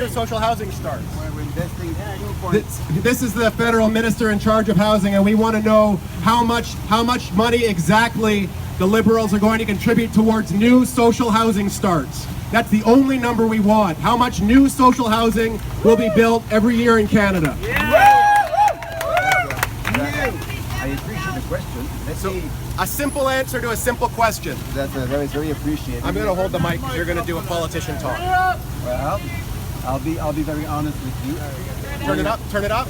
new social housing starts? We're investing 2. This is the federal minister in charge of housing, and we want to know how much money exactly the Liberals are going to contribute towards new social housing starts. That's the only number we want. How much new social housing will be built every year in Canada? I appreciate the question. Let's see. A simple answer to a simple question. That's very appreciated. I'm going to hold the mic because you're going to do a politician talk. Well, I'll be very honest with you. Turn it up, turn it up.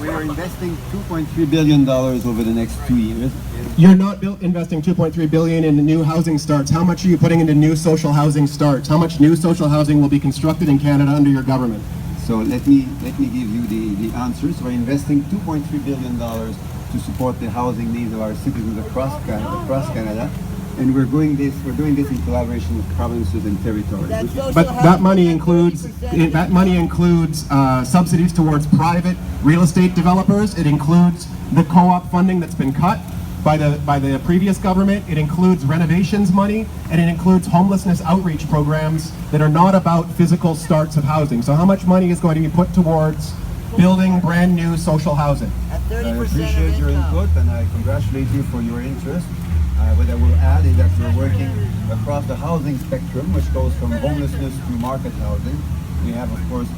We are investing $2.3 billion over the next 2 years. You're not investing $2.3 billion in new housing starts. How much are you putting into new social housing starts? How much new social housing will be constructed in Canada under your government? So let me give you the answers. We're investing $2.3 billion to support the housing needs of our citizens across Canada. And we're doing this in collaboration with provinces and territories. But that money includes subsidies towards private real estate developers. It includes the co-op funding that's been cut by the previous government. It includes renovations money, and it includes homelessness outreach programs that are not about physical starts of housing. So how much money is going to be put towards building brand new social housing? I appreciate your input and I congratulate you for your interest. What I will add is that we're working across the housing spectrum, which goes from homelessness to market housing. We have, of course,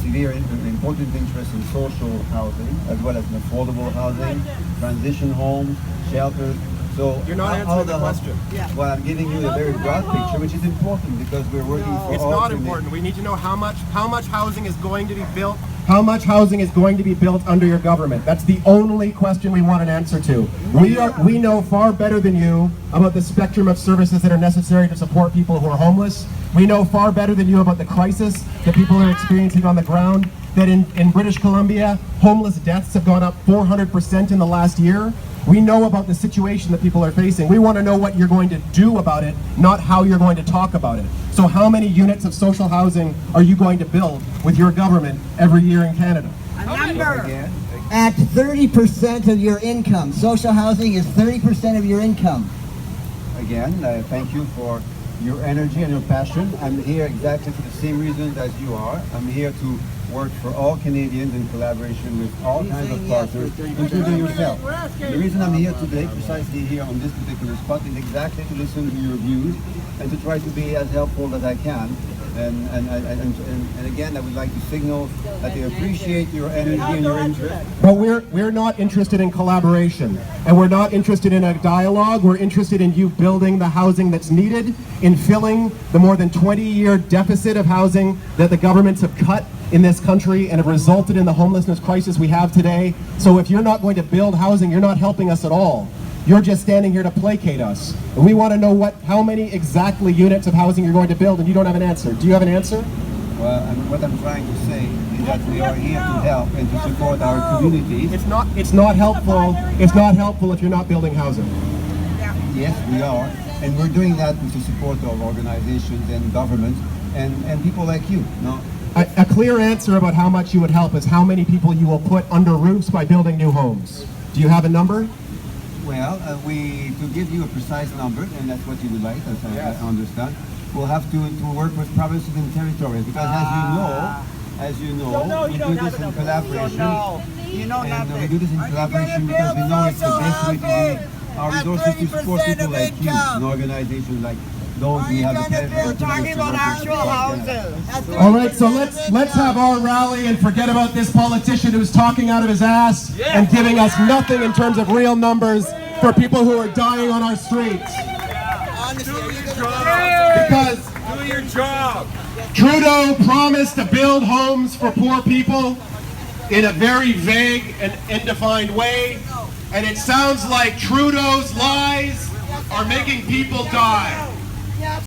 severe important interest in social housing, as well as affordable housing, transition homes, shelters. So you're not answering the question. Well, I'm giving you a very broad picture, which is important because we're working for It's all not important. We need to know how much housing is going to be built. How much housing is going to be built under your government? That's the only question we want an answer to. We know far better than you about the spectrum of services that are necessary to support people who are homeless. We know far better than you about the crisis that people are experiencing on the ground. That in British Columbia, homeless deaths have gone up 400% in the last year. We know about the situation that people are facing. We want to know what you're going to do about it, not how you're going to talk about it. So how many units of social housing are you going to build with your government every year in Canada? A number. At 30% of your income. Social housing is 30% of your income. Again, thank you for your energy and your passion. I'm here exactly for the same reasons as you are. I'm here to work for all Canadians in collaboration with all kinds of partners, including yourself. The reason I'm here today, precisely here on this particular spot, is exactly to listen to your views and to try to be as helpful as I can. And again, I would like to signal that I appreciate your energy and your interest. But we're not interested in collaboration, and we're not interested in a dialogue. We're interested in you building the housing that's needed, in filling the more than 20-year deficit of housing that the governments have cut in this country and have resulted in the homelessness crisis we have today. So if you're not going to build housing, you're not helping us at all. You're just standing here to placate us. And we want to know how many exactly units of housing you're going to build, and you don't have an answer. Do you have an answer? Well, what I'm trying to say is that we are here to help and to support our communities. It's not helpful. It's not helpful if you're not building housing. Yes, we are, and we're doing that with the support of organizations and governments and people like you. No. A clear answer about how much you would help is how many people you will put under roofs by building new homes. Do you have a number? Well, to give you a precise number, and that's what you would like, as I understand, we'll have to work with provinces and territories, because as you know, we do this in collaboration. And we do this in collaboration because we know it's the best way to use our resources to support people like you, and organizations like those we have the pleasure of talking about actual houses. All right, so let's have our rally and forget about this politician who's talking out of his ass and giving us nothing in terms of real numbers for people who are dying on our streets. Because do your job. Trudeau promised to build homes for poor people in a very vague and undefined way, and it sounds like Trudeau's lies are making people die.